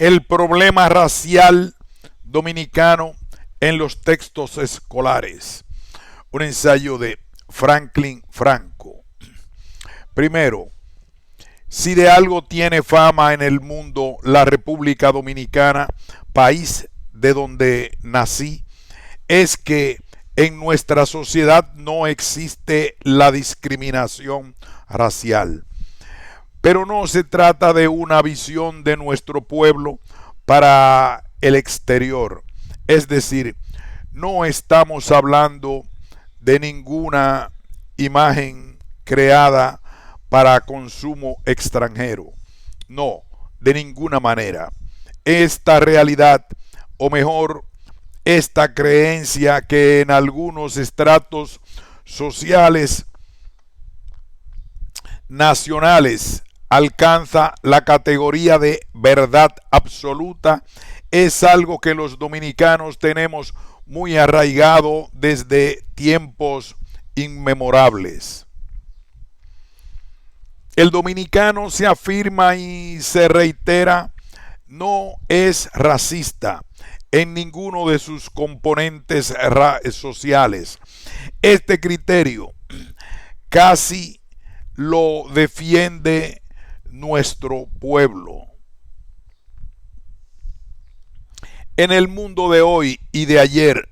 El problema racial dominicano en los textos escolares. Un ensayo de Franklin Franco. Primero, si de algo tiene fama en el mundo la República Dominicana, país de donde nací, es que en nuestra sociedad no existe la discriminación racial. Pero no se trata de una visión de nuestro pueblo para el exterior. Es decir, no estamos hablando de ninguna imagen creada para consumo extranjero. No, de ninguna manera. Esta realidad, o mejor, esta creencia que en algunos estratos sociales nacionales alcanza la categoría de verdad absoluta, es algo que los dominicanos tenemos muy arraigado desde tiempos inmemorables. El dominicano, se afirma y se reitera, no es racista en ninguno de sus componentes sociales. Este criterio casi lo defiende nuestro pueblo. En el mundo de hoy y de ayer,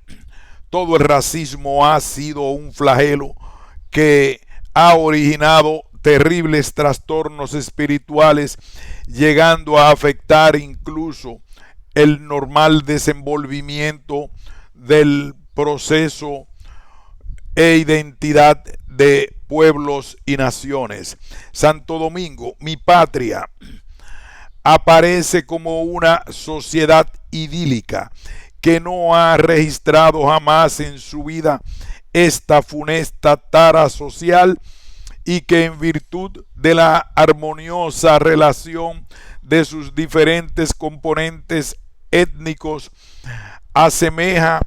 todo el racismo ha sido un flagelo que ha originado terribles trastornos espirituales, llegando a afectar incluso el normal desenvolvimiento del proceso e identidad de pueblos y naciones. Santo Domingo, mi patria, aparece como una sociedad idílica que no ha registrado jamás en su vida esta funesta tara social y que en virtud de la armoniosa relación de sus diferentes componentes étnicos asemeja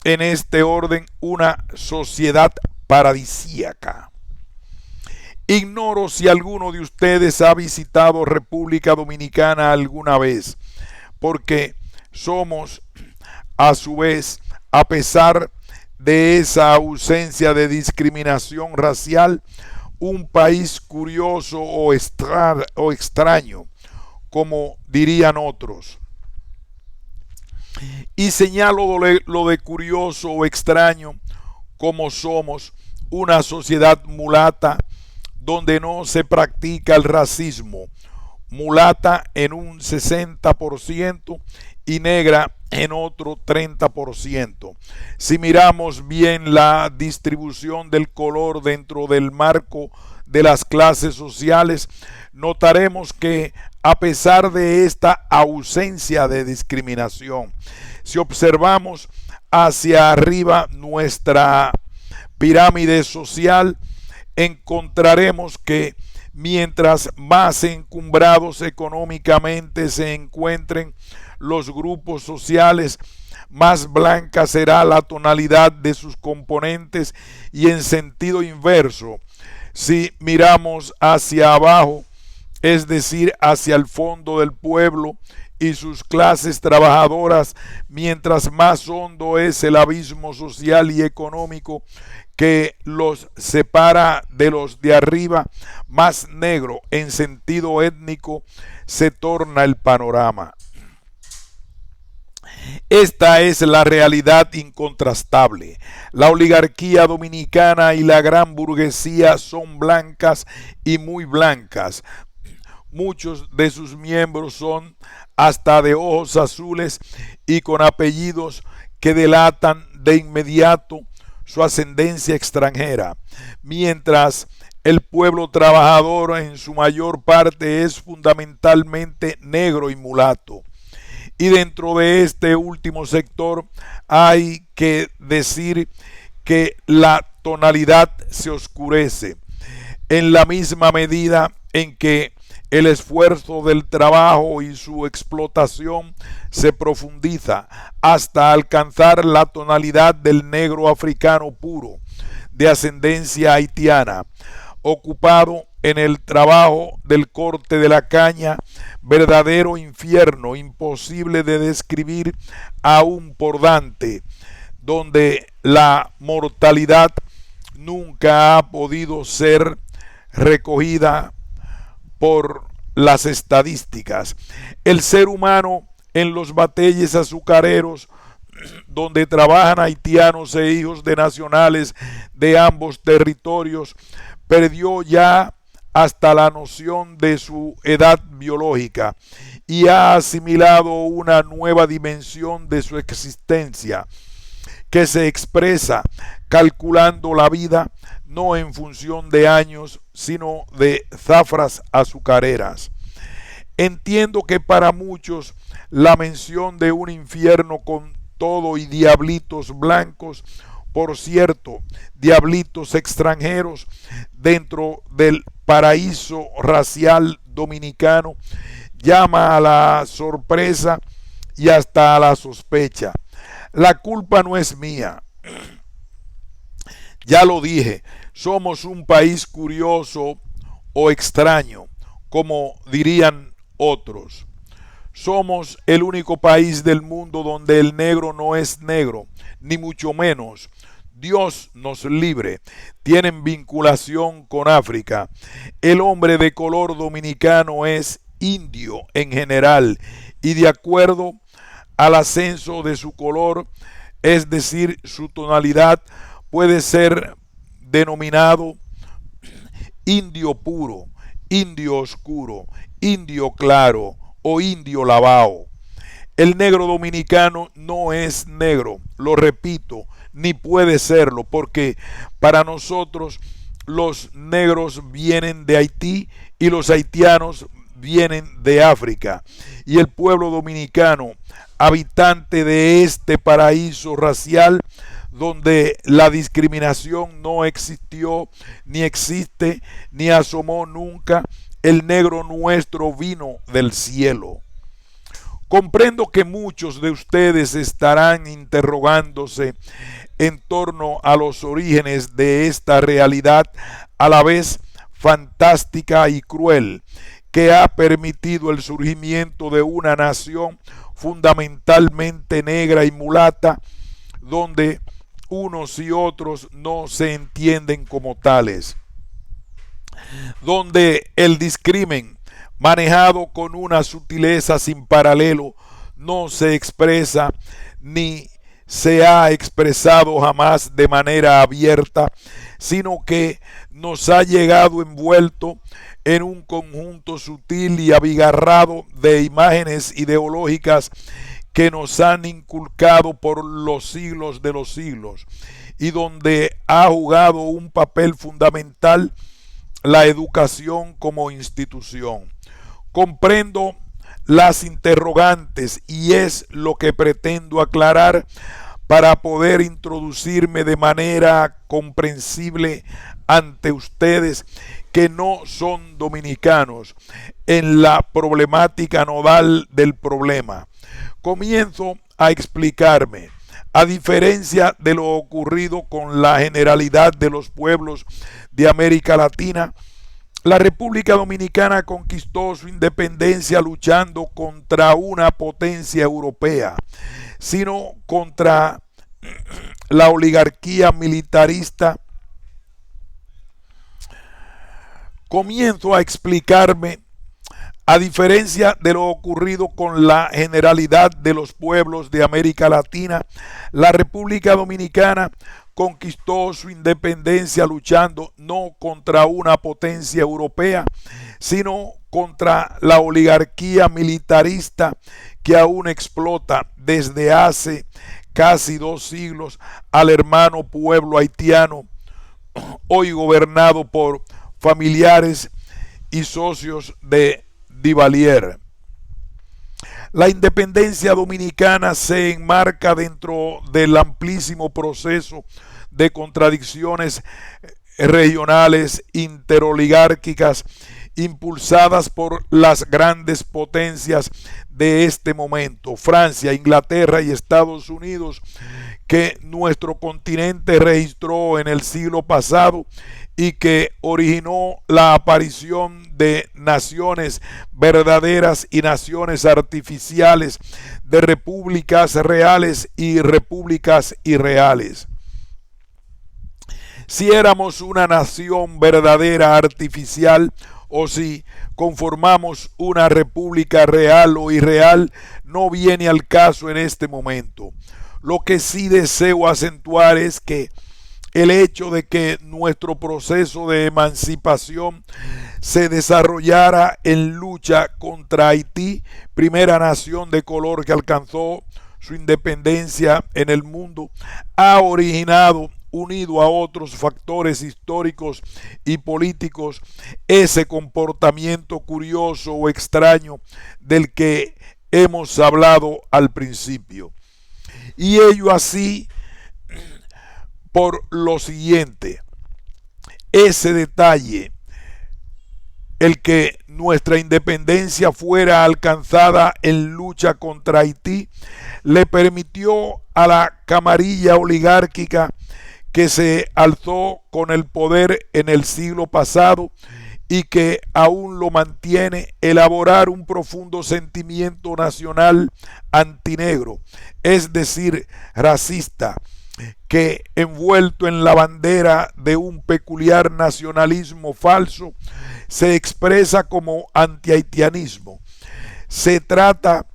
en este orden una sociedad paradisíaca. Ignoro si alguno de ustedes ha visitado República Dominicana alguna vez, porque somos, a su vez, a pesar de esa ausencia de discriminación racial, un país curioso o extraño, como dirían otros. Y señalo lo de curioso o extraño, como somos una sociedad mulata donde no se practica el racismo, mulata en un 60% y negra en otro 30%. Si miramos bien la distribución del color dentro del marco de las clases sociales, notaremos que a pesar de esta ausencia de discriminación, si observamos hacia arriba nuestra pirámide social, encontraremos que mientras más encumbrados económicamente se encuentren los grupos sociales, más blanca será la tonalidad de sus componentes, y en sentido inverso, si miramos hacia abajo, es decir, hacia el fondo del pueblo y sus clases trabajadoras, mientras más hondo es el abismo social y económico que los separa de los de arriba, más negro en sentido étnico se torna el panorama. Esta es la realidad incontrastable. La oligarquía dominicana y la gran burguesía son blancas y muy blancas. Muchos de sus miembros son hasta de ojos azules y con apellidos que delatan de inmediato su ascendencia extranjera, mientras el pueblo trabajador en su mayor parte es fundamentalmente negro y mulato. Y dentro de este último sector hay que decir que la tonalidad se oscurece en la misma medida en que el esfuerzo del trabajo y su explotación se profundiza hasta alcanzar la tonalidad del negro africano puro, de ascendencia haitiana, ocupado en el trabajo del corte de la caña, verdadero infierno, imposible de describir aún por Dante, donde la mortalidad nunca ha podido ser recogida por las estadísticas. El ser humano en los bateyes azucareros, donde trabajan haitianos e hijos de nacionales de ambos territorios, perdió ya hasta la noción de su edad biológica y ha asimilado una nueva dimensión de su existencia, que se expresa calculando la vida no en función de años, sino de zafras azucareras. Entiendo que para muchos la mención de un infierno con todo y diablitos blancos, por cierto, diablitos extranjeros, dentro del paraíso racial dominicano, llama a la sorpresa y hasta a la sospecha. La culpa no es mía. Ya lo dije, somos un país curioso o extraño, como dirían otros. Somos el único país del mundo donde el negro no es negro, ni mucho menos. Dios nos libre. Tienen vinculación con África. El hombre de color dominicano es indio en general y de acuerdo al ascenso de su color, es decir, su tonalidad, puede ser denominado indio puro, indio oscuro, indio claro o indio lavao. El negro dominicano no es negro, lo repito, ni puede serlo, porque para nosotros los negros vienen de Haití y los haitianos vienen de África. Y el pueblo dominicano, habitante de este paraíso racial, donde la discriminación no existió, ni existe, ni asomó nunca, el negro nuestro vino del cielo. Comprendo que muchos de ustedes estarán interrogándose en torno a los orígenes de esta realidad a la vez fantástica y cruel, que ha permitido el surgimiento de una nación fundamentalmente negra y mulata, donde unos y otros no se entienden como tales, donde el discrimen, manejado con una sutileza sin paralelo, no se expresa ni se ha expresado jamás de manera abierta, sino que nos ha llegado envuelto en un conjunto sutil y abigarrado de imágenes ideológicas que nos han inculcado por los siglos de los siglos, y donde ha jugado un papel fundamental la educación como institución. Comprendo las interrogantes y es lo que pretendo aclarar para poder introducirme de manera comprensible ante ustedes que no son dominicanos en la problemática nodal del problema. Comienzo a explicarme. A diferencia de lo ocurrido con la generalidad de los pueblos de América Latina, la República Dominicana conquistó su independencia luchando contra una potencia europea, sino contra la oligarquía militarista. Comienzo a explicarme. A diferencia de lo ocurrido con la generalidad de los pueblos de América Latina, la República Dominicana conquistó su independencia luchando no contra una potencia europea, sino contra la oligarquía militarista que aún explota desde hace casi 2 siglos al hermano pueblo haitiano, hoy gobernado por familiares y socios de Duvalier. La independencia dominicana se enmarca dentro del amplísimo proceso de contradicciones regionales interoligárquicas impulsadas por las grandes potencias de este momento, Francia, Inglaterra y Estados Unidos, que nuestro continente registró en el siglo pasado y que originó la aparición de naciones verdaderas y naciones artificiales, de repúblicas reales y repúblicas irreales. Si éramos una nación verdadera artificial o si conformamos una república real o irreal, no viene al caso en este momento. Lo que sí deseo acentuar es que el hecho de que nuestro proceso de emancipación se desarrollara en lucha contra Haití, primera nación de color que alcanzó su independencia en el mundo, ha originado, unido a otros factores históricos y políticos, ese comportamiento curioso o extraño del que hemos hablado al principio. Y ello así por lo siguiente: ese detalle, el que nuestra independencia fuera alcanzada en lucha contra Haití, le permitió a la camarilla oligárquica que se alzó con el poder en el siglo pasado y que aún lo mantiene, elaborar un profundo sentimiento nacional antinegro, es decir, racista, que, envuelto en la bandera de un peculiar nacionalismo falso, se expresa como antihaitianismo. Se trata,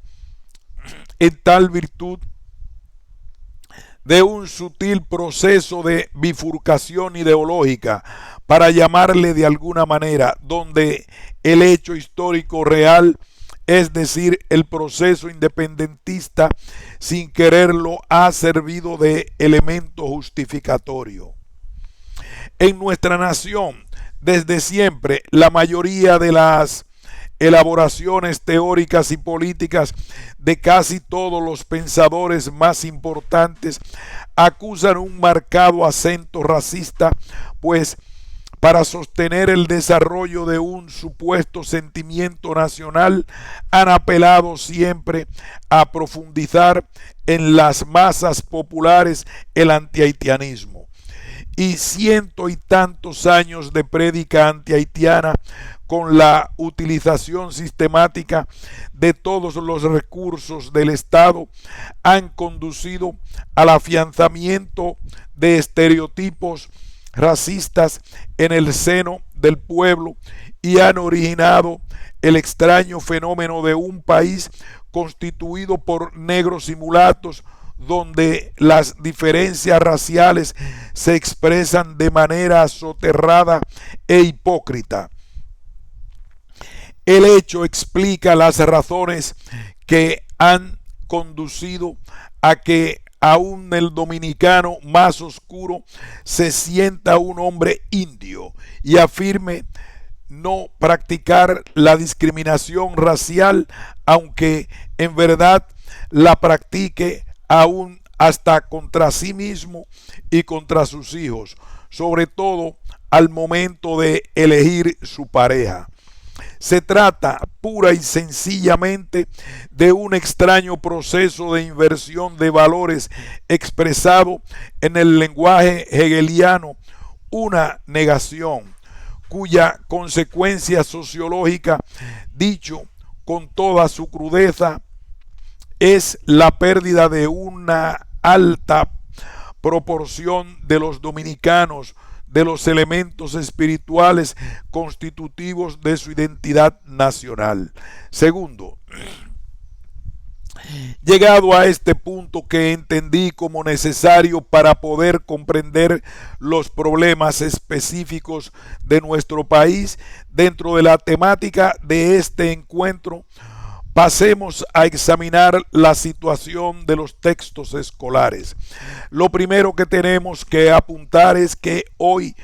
en tal virtud, de un sutil proceso de bifurcación ideológica, para llamarle de alguna manera, donde el hecho histórico real, es decir, el proceso independentista, sin quererlo, ha servido de elemento justificatorio. En nuestra nación, desde siempre, la mayoría de las elaboraciones teóricas y políticas de casi todos los pensadores más importantes acusan un marcado acento racista, pues para sostener el desarrollo de un supuesto sentimiento nacional han apelado siempre a profundizar en las masas populares el antihaitianismo. Y ciento y tantos años de prédica antihaitiana, con la utilización sistemática de todos los recursos del Estado, han conducido al afianzamiento de estereotipos racistas en el seno del pueblo y han originado el extraño fenómeno de un país constituido por negros y mulatos, donde las diferencias raciales se expresan de manera soterrada e hipócrita. El hecho explica las razones que han conducido a que aún el dominicano más oscuro se sienta un hombre indio y afirme no practicar la discriminación racial, aunque en verdad la practique aún hasta contra sí mismo y contra sus hijos, sobre todo al momento de elegir su pareja. Se trata pura y sencillamente de un extraño proceso de inversión de valores expresado en el lenguaje hegeliano, una negación cuya consecuencia sociológica, dicho con toda su crudeza, es la pérdida de una alta proporción de los dominicanos de los elementos espirituales constitutivos de su identidad nacional. Segundo, llegado a este punto que entendí como necesario para poder comprender los problemas específicos de nuestro país dentro de la temática de este encuentro, pasemos a examinar la situación de los textos escolares. Lo primero que tenemos que apuntar es que hoy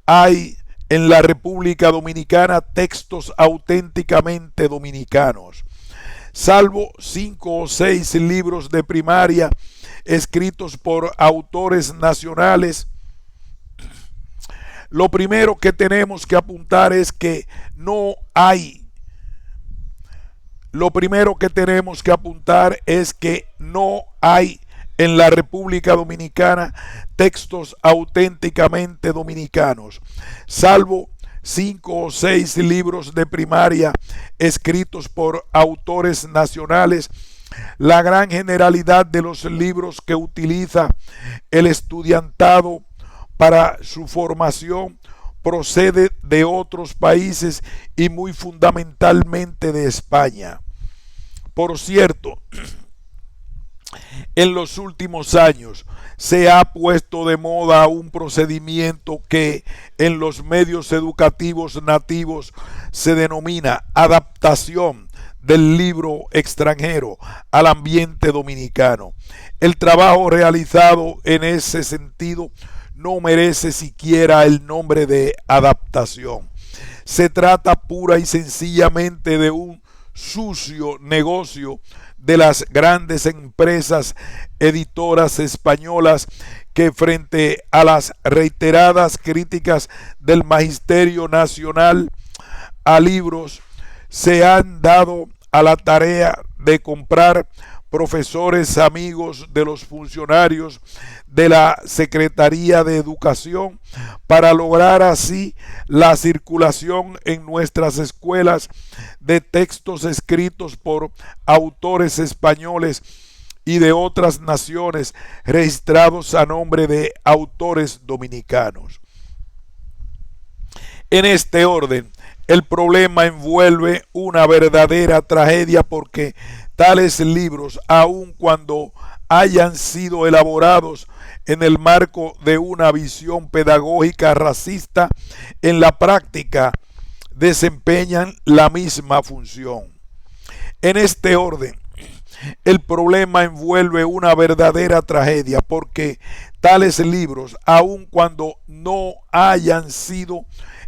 hay en la República Dominicana textos auténticamente dominicanos. Salvo 5 o 6 libros de primaria escritos por autores nacionales, lo primero que tenemos que apuntar es que no hay en la República Dominicana textos auténticamente dominicanos, salvo 5 o 6 libros de primaria escritos por autores nacionales. La gran generalidad de los libros que utiliza el estudiantado para su formación procede de otros países y muy fundamentalmente de España. Por cierto, en los últimos años se ha puesto de moda un procedimiento que en los medios educativos nativos se denomina adaptación del libro extranjero al ambiente dominicano. El trabajo realizado en ese sentido no merece siquiera el nombre de adaptación. Se trata pura y sencillamente de un sucio negocio de las grandes empresas editoras españolas que, frente a las reiteradas críticas del Magisterio Nacional a libros, se han dado a la tarea de comprar profesores amigos de los funcionarios de la Secretaría de Educación para lograr así la circulación en nuestras escuelas de textos escritos por autores españoles y de otras naciones registrados a nombre de autores dominicanos. En este orden, el problema envuelve una verdadera tragedia porque tales libros, aun cuando hayan sido elaborados en el marco de una visión pedagógica racista, en la práctica desempeñan la misma función. En este orden, el problema envuelve una verdadera tragedia porque tales libros, aun cuando no hayan sido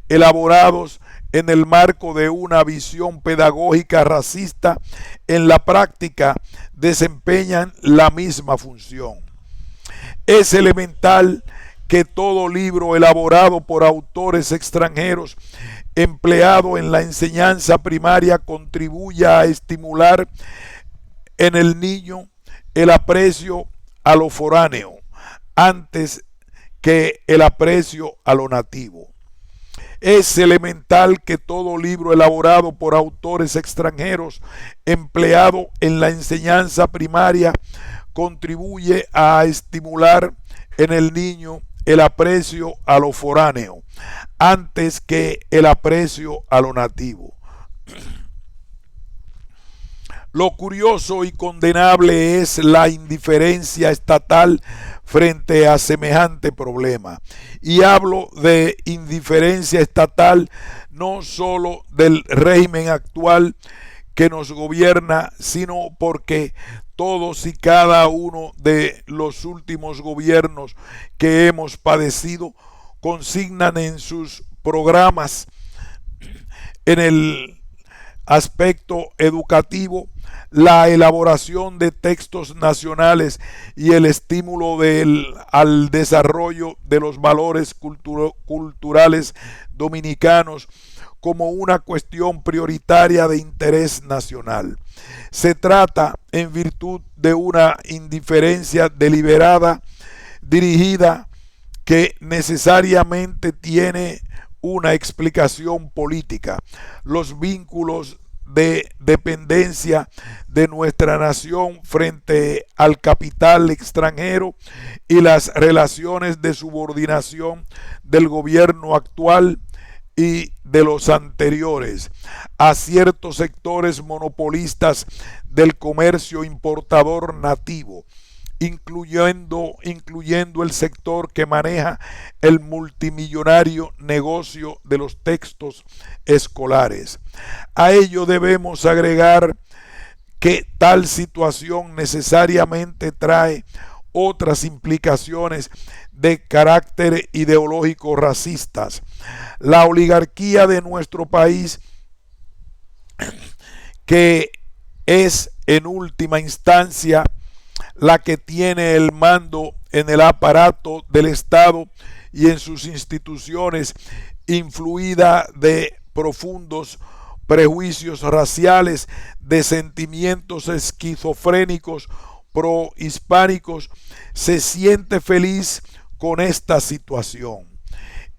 elaborados en el marco de una visión pedagógica racista, en la práctica desempeñan la misma función. Es elemental que todo libro elaborado por autores extranjeros empleado en la enseñanza primaria contribuya a estimular en el niño el aprecio a lo foráneo antes que el aprecio a lo nativo. Es elemental que todo libro elaborado por autores extranjeros empleado en la enseñanza primaria contribuye a estimular en el niño el aprecio a lo foráneo antes que el aprecio a lo nativo. Lo curioso y condenable es la indiferencia estatal frente a semejante problema. Y hablo de indiferencia estatal no solo del régimen actual que nos gobierna, sino porque todos y cada uno de los últimos gobiernos que hemos padecido consignan en sus programas, en el aspecto educativo, la elaboración de textos nacionales y el estímulo al desarrollo de los valores culturales dominicanos como una cuestión prioritaria de interés nacional. Se trata, en virtud de una indiferencia deliberada, dirigida, que necesariamente tiene una explicación política. Los vínculos de dependencia de nuestra nación frente al capital extranjero y las relaciones de subordinación del gobierno actual y de los anteriores a ciertos sectores monopolistas del comercio importador nativo, incluyendo el sector que maneja el multimillonario negocio de los textos escolares. A ello debemos agregar que tal situación necesariamente trae otras implicaciones de carácter ideológico racistas. La oligarquía de nuestro país, que es en última instancia la que tiene el mando en el aparato del Estado y en sus instituciones, influida de profundos prejuicios raciales, de sentimientos esquizofrénicos, prohispánicos se siente feliz con esta situación.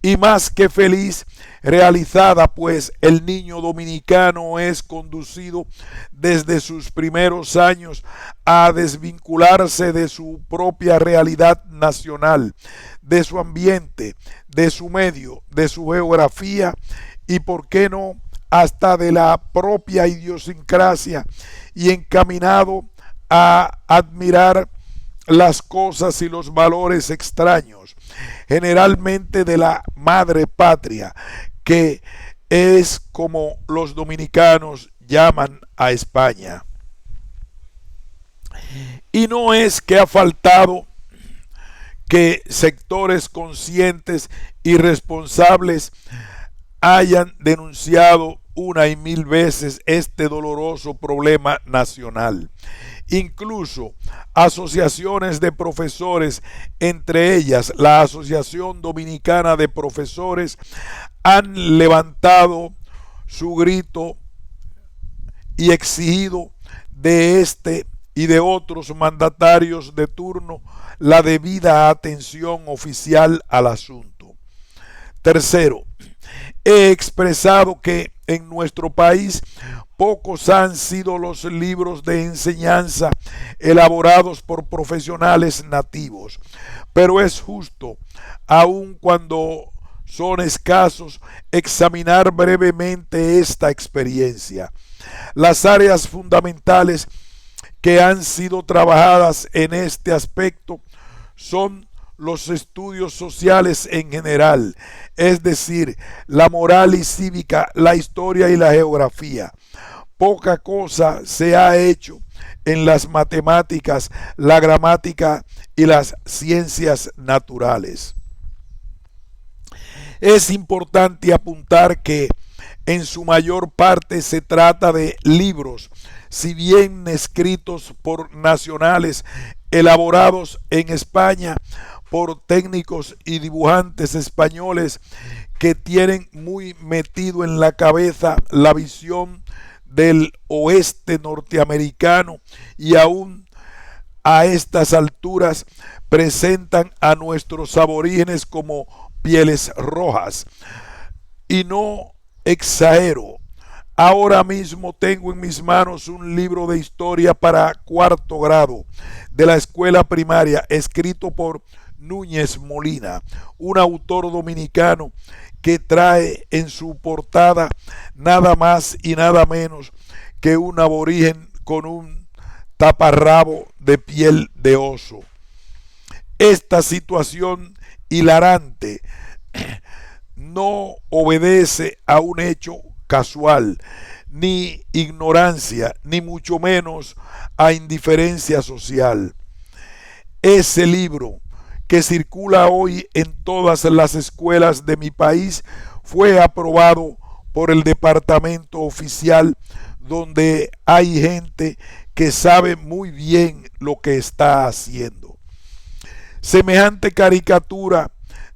Y más que feliz, realizada, pues el niño dominicano es conducido desde sus primeros años a desvincularse de su propia realidad nacional, de su ambiente, de su medio, de su geografía y, por qué no, hasta de la propia idiosincrasia, y encaminado a admirar las cosas y los valores extraños, generalmente de la madre patria, que es como los dominicanos llaman a España. Y no es que ha faltado que sectores conscientes y responsables hayan denunciado una y mil veces este doloroso problema nacional. Incluso asociaciones de profesores, entre ellas la Asociación Dominicana de Profesores, han levantado su grito y exigido de este y de otros mandatarios de turno la debida atención oficial al asunto. Tercero, he expresado que en nuestro país pocos han sido los libros de enseñanza elaborados por profesionales nativos, pero es justo, aun cuando son escasos, examinar brevemente esta experiencia. Las áreas fundamentales que han sido trabajadas en este aspecto son los estudios sociales en general, es decir, la moral y cívica, la historia y la geografía. Poca cosa se ha hecho en las matemáticas, la gramática y las ciencias naturales. Es importante apuntar que en su mayor parte se trata de libros, si bien escritos por nacionales, elaborados en España por técnicos y dibujantes españoles que tienen muy metido en la cabeza la visión del oeste norteamericano, y aún a estas alturas presentan a nuestros aborígenes como pieles rojas. Y no exagero, ahora mismo tengo en mis manos un libro de historia para cuarto grado de la escuela primaria, escrito por Núñez Molina, un autor dominicano que trae en su portada nada más y nada menos que un aborigen con un taparrabo de piel de oso. Esta situación hilarante no obedece a un hecho casual, ni ignorancia, ni mucho menos a indiferencia social. Ese libro, que circula hoy en todas las escuelas de mi país, fue aprobado por el departamento oficial, donde hay gente que sabe muy bien lo que está haciendo. Semejante caricatura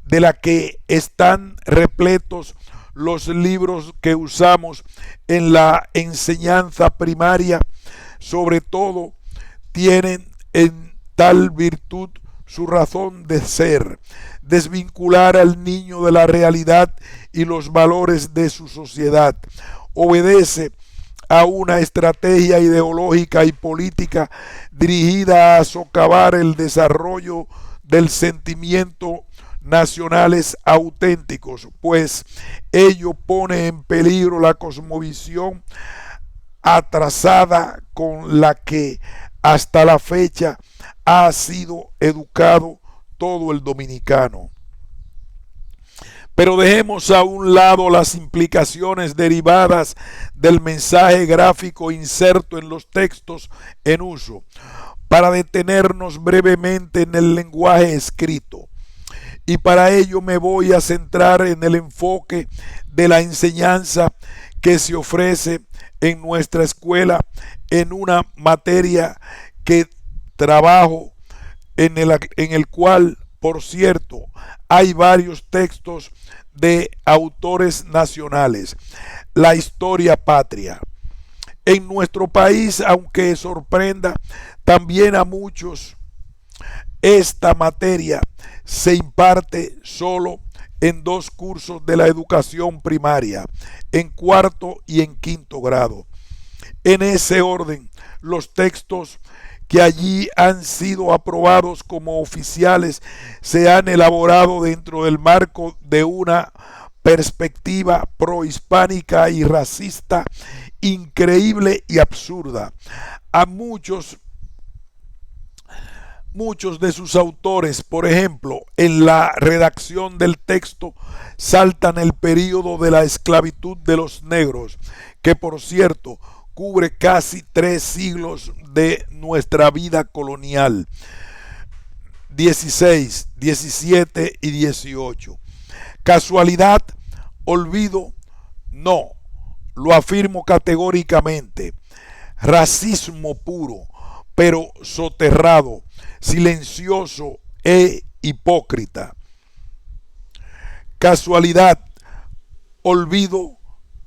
de la que están repletos los libros que usamos en la enseñanza primaria, sobre todo, tienen en tal virtud su razón de ser: desvincular al niño de la realidad y los valores de su sociedad. Obedece a una estrategia ideológica y política dirigida a socavar el desarrollo del sentimiento nacionales auténticos, pues ello pone en peligro la cosmovisión atrasada con la que hasta la fecha ha sido educado todo el dominicano. Pero dejemos a un lado las implicaciones derivadas del mensaje gráfico inserto en los textos en uso, para detenernos brevemente en el lenguaje escrito. Y para ello me voy a centrar en el enfoque de la enseñanza que se ofrece en nuestra escuela, en una materia que trabajo, en el cual, por cierto, hay varios textos de autores nacionales: la historia patria. En nuestro país, aunque sorprenda también a muchos, esta materia se imparte solo en 2 cursos de la educación primaria, en 4º y en 5º grado. En ese orden, los textos que allí han sido aprobados como oficiales se han elaborado dentro del marco de una perspectiva prohispánica y racista increíble y absurda. A muchos de sus autores, por ejemplo, en la redacción del texto saltan el período de la esclavitud de los negros, que por cierto cubre casi 3 siglos de nuestra vida colonial, 16, 17 y 18. ¿Casualidad? ¿Olvido? No, lo afirmo categóricamente. Racismo puro, pero soterrado, silencioso e hipócrita. ¿Casualidad? ¿Olvido?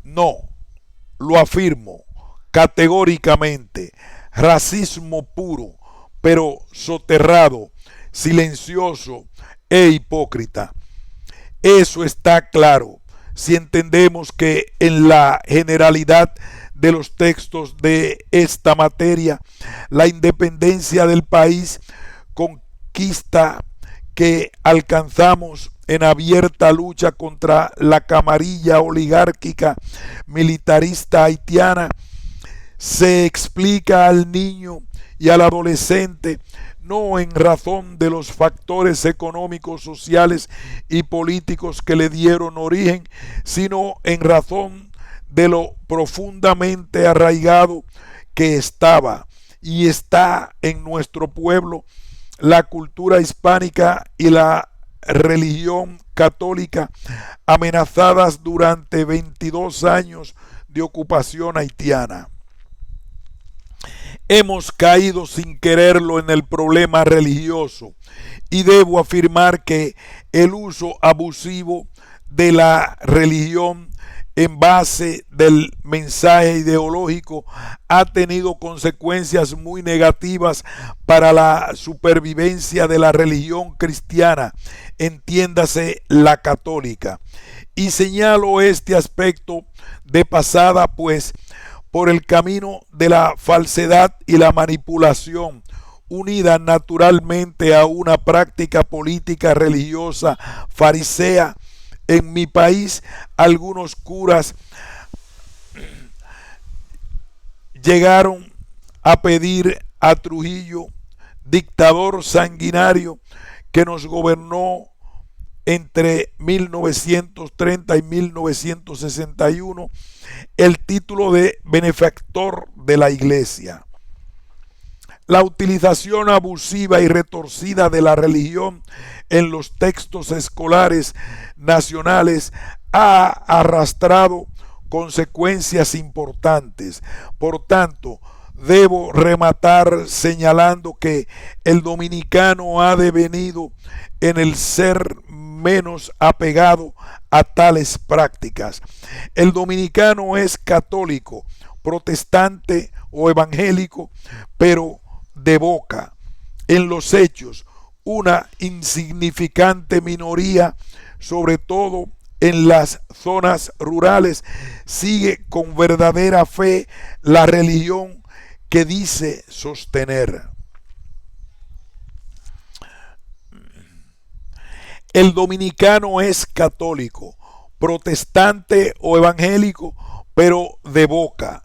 No, lo afirmo categóricamente. Racismo puro, pero soterrado, silencioso e hipócrita. Eso está claro si entendemos que en la generalidad de los textos de esta materia, la independencia del país, conquista que alcanzamos en abierta lucha contra la camarilla oligárquica militarista haitiana, se explica al niño y al adolescente no en razón de los factores económicos, sociales y políticos que le dieron origen, sino en razón de lo profundamente arraigado que estaba y está en nuestro pueblo la cultura hispánica y la religión católica, amenazadas durante 22 años de ocupación haitiana. Hemos caído sin quererlo en el problema religioso y debo afirmar que el uso abusivo de la religión en base del mensaje ideológico ha tenido consecuencias muy negativas para la supervivencia de la religión cristiana, entiéndase la católica. Y señalo este aspecto de pasada, pues por el camino de la falsedad y la manipulación, unida naturalmente a una práctica política religiosa farisea, en mi país algunos curas llegaron a pedir a Trujillo, dictador sanguinario que nos gobernó entre 1930 y 1961, el título de benefactor de la Iglesia. La utilización abusiva y retorcida de la religión en los textos escolares nacionales ha arrastrado consecuencias importantes. Por tanto, debo rematar señalando que el dominicano ha devenido en el ser menos apegado a tales prácticas. El dominicano es católico, protestante o evangélico, pero de boca. En los hechos, una insignificante minoría, sobre todo en las zonas rurales, sigue con verdadera fe la religión que dice sostener. El dominicano es católico, protestante o evangélico, pero de boca.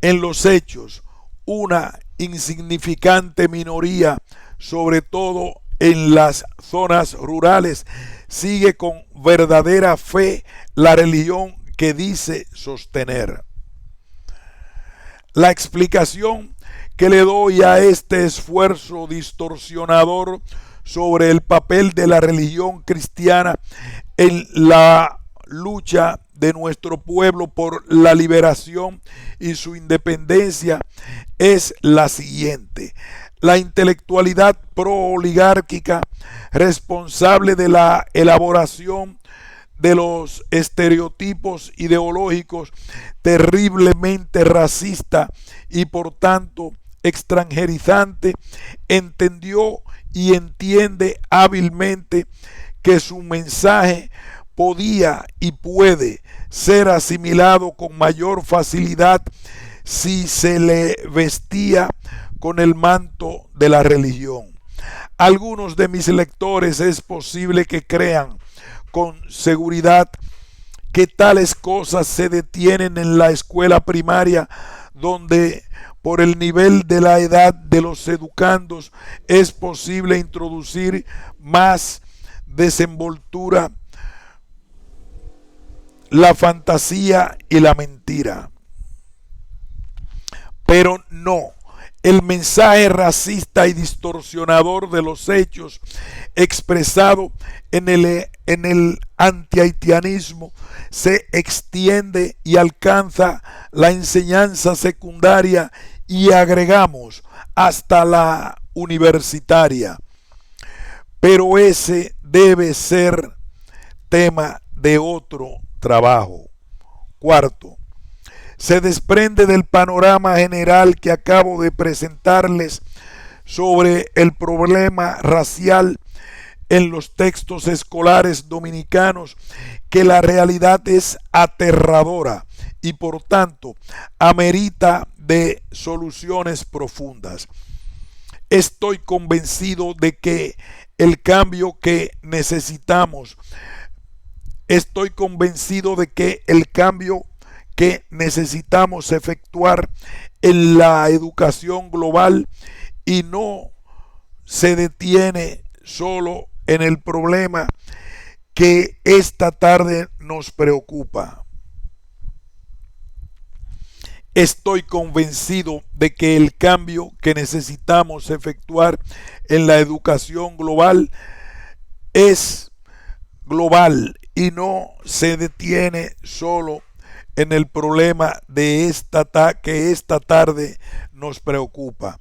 En los hechos, una insignificante minoría, sobre todo en las zonas rurales, sigue con verdadera fe la religión que dice sostener. La explicación que le doy a este esfuerzo distorsionador sobre el papel de la religión cristiana en la lucha de nuestro pueblo por la liberación y su independencia es la siguiente. La intelectualidad pro-oligárquica, responsable de la elaboración de los estereotipos ideológicos terriblemente racista y por tanto extranjerizante, entendió y entiende hábilmente que su mensaje podía y puede ser asimilado con mayor facilidad si se le vestía con el manto de la religión. Algunos de mis lectores es posible que crean con seguridad que tales cosas se detienen en la escuela primaria, donde por el nivel de la edad de los educandos es posible introducir más desenvoltura, la fantasía y la mentira. Pero no, el mensaje racista y distorsionador de los hechos expresado en el antihaitianismo se extiende y alcanza la enseñanza secundaria y agregamos hasta la universitaria. Pero ese debe ser tema de otro trabajo. Cuarto, se desprende del panorama general que acabo de presentarles sobre el problema racial en los textos escolares dominicanos que la realidad es aterradora y por tanto amerita de soluciones profundas. Estoy convencido de que el cambio que necesitamos efectuar en la educación global y no se detiene solo en el problema que esta tarde nos preocupa. Estoy convencido de que el cambio que necesitamos efectuar en la educación global es global y no se detiene solo en el problema de que esta tarde nos preocupa.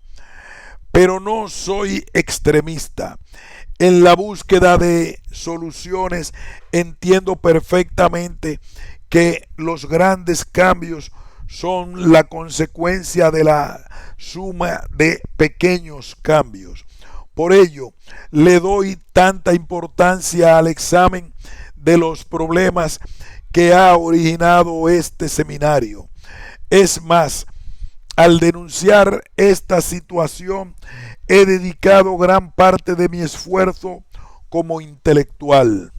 Pero no soy extremista. En la búsqueda de soluciones entiendo perfectamente que los grandes cambios son la consecuencia de la suma de pequeños cambios. Por ello, le doy tanta importancia al examen de los problemas que ha originado este seminario. Es más, al denunciar esta situación, he dedicado gran parte de mi esfuerzo como intelectual.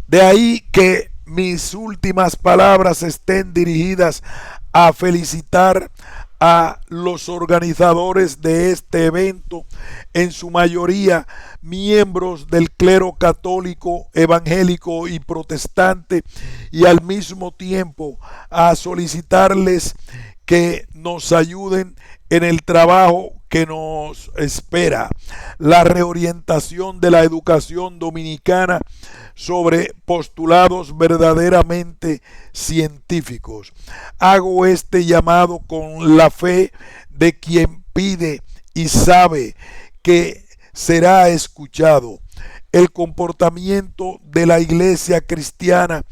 De ahí que mis últimas palabras estén dirigidas a felicitar a los organizadores de este evento, en su mayoría miembros del clero católico, evangélico y protestante, y al mismo tiempo a solicitarles que nos ayuden en el trabajo que nos espera, la reorientación de la educación dominicana sobre postulados verdaderamente científicos. Hago este llamado con la fe de quien pide y sabe que será escuchado. El comportamiento de la Iglesia cristiana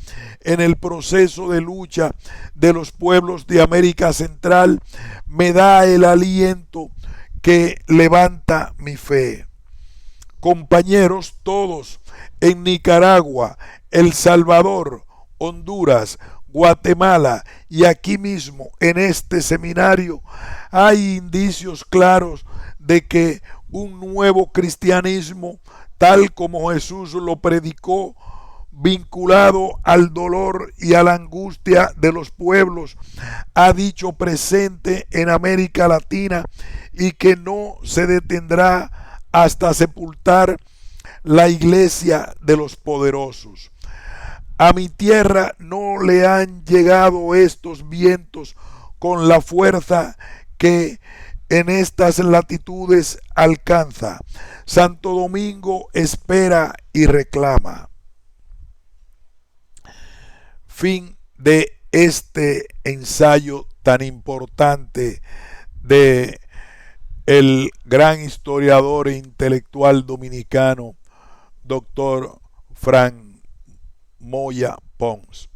en el proceso de lucha de los pueblos de América Central me da el aliento que levanta mi fe. Compañeros todos, en Nicaragua, El Salvador, Honduras, Guatemala y aquí mismo en este seminario hay indicios claros de que un nuevo cristianismo, tal como Jesús lo predicó, vinculado al dolor y a la angustia de los pueblos, ha dicho presente en América Latina y que no se detendrá hasta sepultar la iglesia de los poderosos. A mi tierra no le han llegado estos vientos con la fuerza que en estas latitudes alcanza. Santo Domingo espera y reclama. Fin de este ensayo tan importante de el gran historiador e intelectual dominicano, doctor Fran Moya Pons.